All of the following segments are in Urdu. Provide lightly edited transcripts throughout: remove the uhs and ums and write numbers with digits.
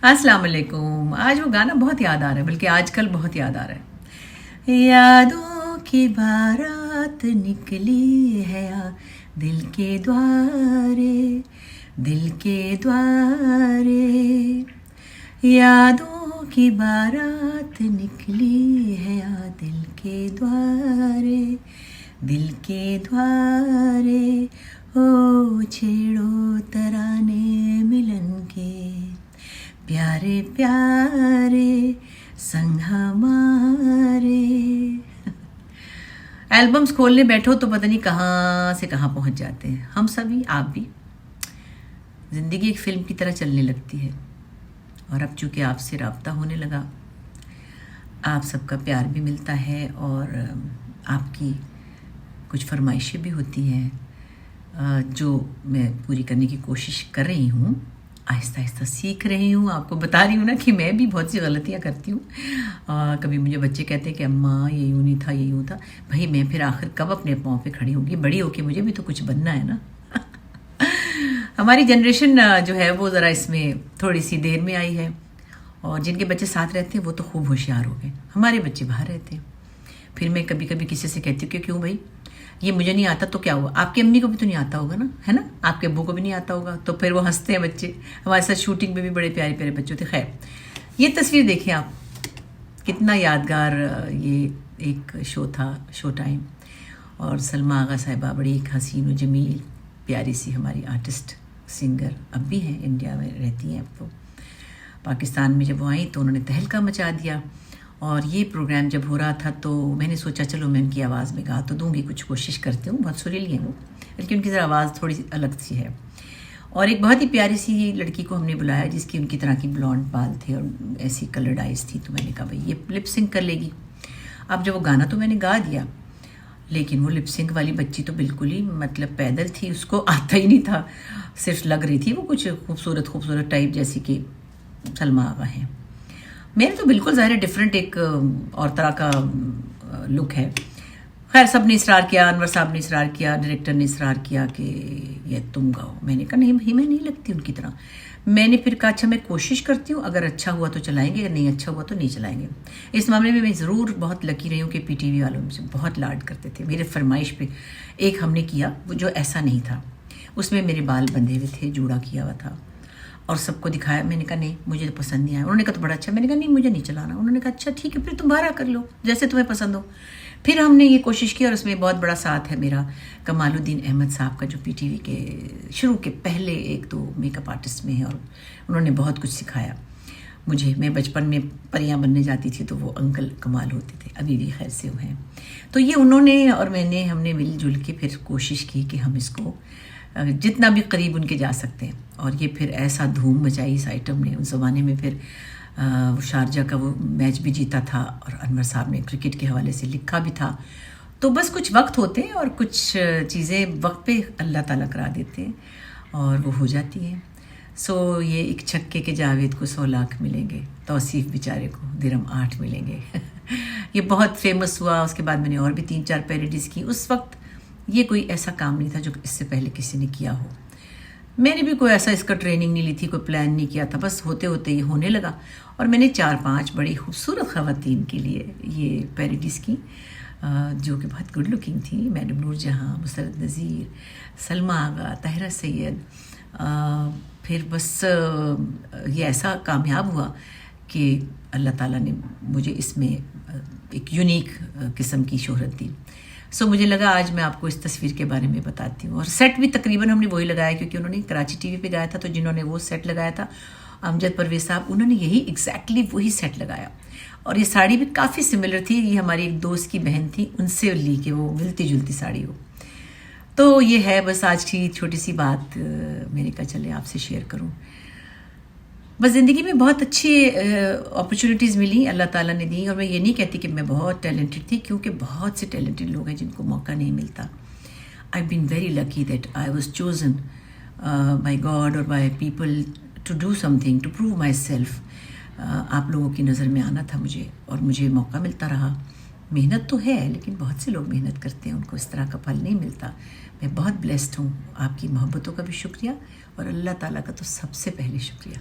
السلام علیکم. آج وہ گانا بہت یاد آ رہا ہے، بلکہ آج کل بہت یاد آ رہا ہے. یادوں کی بارات نکلی ہے دل کے دوارے، دل کے دوارے. یادوں کی بارات نکلی ہے دل کے دوارے، دل کے دوارے. او چھیڑو ترانے ملن کے، پیارے پیارے سنگ ہمارے. البمز کھولنے بیٹھو تو پتہ نہیں کہاں سے کہاں پہنچ جاتے ہیں. ہم سبھی، آپ بھی. زندگی ایک فلم کی طرح چلنے لگتی ہے، اور اب چونکہ آپ سے رابطہ ہونے لگا، آپ سب کا پیار بھی ملتا ہے، اور آپ کی کچھ فرمائشیں بھی ہوتی ہیں جو میں پوری کرنے کی کوشش کر رہی ہوں. آہستہ آہستہ سیکھ رہی ہوں. آپ کو بتا رہی ہوں نا کہ میں بھی بہت سی غلطیاں کرتی ہوں. کبھی مجھے بچے کہتے ہیں کہ اماں یہ یوں نہیں تھا، یہ یوں تھا. بھائی میں پھر آخر کب اپنے پاؤں پہ کھڑی ہوگی؟ بڑی ہو کے مجھے بھی تو کچھ بننا ہے نا. ہماری جنریشن جو ہے وہ ذرا اس میں تھوڑی سی دیر میں آئی ہے، اور جن کے بچے ساتھ رہتے ہیں وہ تو خوب ہوشیار ہو گئے. ہمارے بچے باہر رہتے ہیں. پھر میں کبھی کبھی کسی سے کہتی ہوں کہ کیوں بھائی یہ مجھے نہیں آتا تو کیا ہوا؟ آپ کی امی کو بھی تو نہیں آتا ہوگا نا، ہے نا؟ آپ کے ابو کو بھی نہیں آتا ہوگا. تو پھر وہ ہنستے ہیں بچے. ہمارے ساتھ شوٹنگ میں بھی بڑے پیارے پیارے بچے ہوتے. خیر، یہ تصویر دیکھیں آپ، کتنا یادگار یہ ایک شو تھا، شو ٹائم. اور سلمیٰ آغا صاحبہ بڑی ایک حسین و جمیل پیاری سی ہماری آرٹسٹ سنگر، اب بھی ہیں، انڈیا میں رہتی ہیں اب تو. پاکستان میں جب وہ آئیں تو انہوں نے تہلکہ مچا دیا. اور یہ پروگرام جب ہو رہا تھا تو میں نے سوچا چلو میں ان کی آواز میں گا تو دوں گی، کچھ کوشش کرتی ہوں. بہت سریلی ہیں وہ، بلکہ ان کی ذرا آواز تھوڑی سی الگ سی ہے. اور ایک بہت ہی پیاری سی لڑکی کو ہم نے بلایا جس کی ان کی طرح کی بلانڈ بال تھے اور ایسی کلرڈ آئیز تھی. تو میں نے کہا بھائی یہ لپ سنک کر لے گی. اب جب وہ گانا تو میں نے گا دیا، لیکن وہ لپ سنک والی بچی تو بالکل ہی مطلب پیدل تھی، اس کو آتا ہی نہیں تھا. صرف لگ رہی تھی وہ کچھ خوبصورت ٹائپ، جیسی کہ سلمیٰ آغا ہیں. میرے تو بالکل ظاہر ڈفرینٹ ایک اور طرح کا لک ہے. خیر سب نے اصرار کیا، انور صاحب نے اصرار کیا، ڈائریکٹر نے اصرار کیا کہ یہ تم گاؤ. میں نے کہا نہیں بھائی میں نہیں لگتی ان کی طرح. میں نے پھر کہا اچھا میں کوشش کرتی ہوں، اگر اچھا ہوا تو چلائیں گے، اگر نہیں اچھا ہوا تو نہیں چلائیں گے. اس معاملے میں میں ضرور بہت لکی رہی ہوں کہ پی ٹی وی والوں سے بہت لاڈ کرتے تھے میرے فرمائش پہ. ایک ہم نے کیا وہ جو ایسا نہیں تھا، اس میں میرے بال بندھے ہوئے تھے، جوڑا کیا ہوا تھا، اور سب کو دکھایا. میں نے کہا نہیں مجھے تو پسند نہیں آیا. انہوں نے کہا تو بڑا اچھا. میں نے کہا نہیں مجھے نہیں چلانا. انہوں نے کہا اچھا ٹھیک ہے پھر تم باہر کر لو جیسے تمہیں پسند ہو. پھر ہم نے یہ کوشش کی، اور اس میں بہت بڑا ساتھ ہے میرا کمال الدین احمد صاحب کا، جو پی ٹی وی کے شروع کے پہلے ایک دو میک اپ آرٹسٹ میں ہیں، اور انہوں نے بہت کچھ سکھایا مجھے. میں بچپن میں پریاں بننے جاتی تھی تو وہ انکل کمال ہوتے تھے، ابھی بھی خیر سے وہ ہیں. تو یہ انہوں نے اور میں نے، ہم نے مل جل کے پھر کوشش کی کہ ہم اس کو جتنا بھی قریب ان کے جا سکتے ہیں. اور یہ پھر ایسا دھوم مچائی اس آئٹم نے. اس زمانے میں پھر شارجہ کا وہ میچ بھی جیتا تھا، اور انور صاحب نے کرکٹ کے حوالے سے لکھا بھی تھا. تو بس کچھ وقت ہوتے ہیں اور کچھ چیزیں وقت پہ اللہ تعالیٰ کرا دیتے ہیں اور وہ ہو جاتی ہیں. سو یہ ایک چھکے کے جاوید کو 100 لاکھ ملیں گے، توصیف بیچارے کو درم 8 ملیں گے. یہ بہت فیمس ہوا. اس کے بعد میں نے اور بھی 3-4 پیروڈیز کی. اس وقت یہ کوئی ایسا کام نہیں تھا جو اس سے پہلے کسی نے کیا ہو. میں نے بھی کوئی ایسا اس کا ٹریننگ نہیں لی تھی، کوئی پلان نہیں کیا تھا. بس ہوتے ہوتے یہ ہونے لگا، اور میں نے 4-5 بڑی خوبصورت خواتین کے لیے یہ پیروڈیز کی جو کہ بہت گڈ لکنگ تھی. میڈم نور جہاں، مسرت نذیر، سلمیٰ آغا، طاہرہ سید. پھر بس یہ ایسا کامیاب ہوا کہ اللہ تعالیٰ نے مجھے اس میں ایک یونیک قسم کی شہرت دی. سو مجھے لگا آج میں آپ کو اس تصویر کے بارے میں بتاتی ہوں. اور سیٹ بھی تقریباً ہم نے وہی لگایا، کیونکہ انہوں نے کراچی ٹی وی پہ گایا تھا، تو جنہوں نے وہ سیٹ لگایا تھا امجد پرویز صاحب، انہوں نے یہی ایگزیکٹلی وہی سیٹ لگایا. اور یہ ساڑی بھی کافی سملر تھی. یہ ہماری ایک دوست کی بہن تھی، ان سے لی کہ وہ ملتی جلتی ساڑی ہو. تو یہ ہے بس آج کی چھوٹی سی بات، میں نے کہا چلے آپ سے شیئر کروں. بس زندگی میں بہت اچھی اپرچونیٹیز ملی، اللہ تعالیٰ نے دی. اور میں یہ نہیں کہتی کہ میں بہت ٹیلنٹڈ تھی، کیونکہ بہت سے ٹیلنٹڈ لوگ ہیں جن کو موقع نہیں ملتا. I been very lucky that I was chosen by God اور by people to do something, to prove myself. آپ لوگوں کی نظر میں آنا تھا مجھے، اور مجھے موقع ملتا رہا. محنت تو ہے، لیکن بہت سے لوگ محنت کرتے ہیں، ان کو اس طرح کا پھل نہیں ملتا. میں بہت بلیسڈ ہوں. آپ کی محبتوں کا بھی شکریہ، اور اللہ تعالیٰ کا تو سب سے پہلے شکریہ.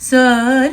100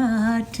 8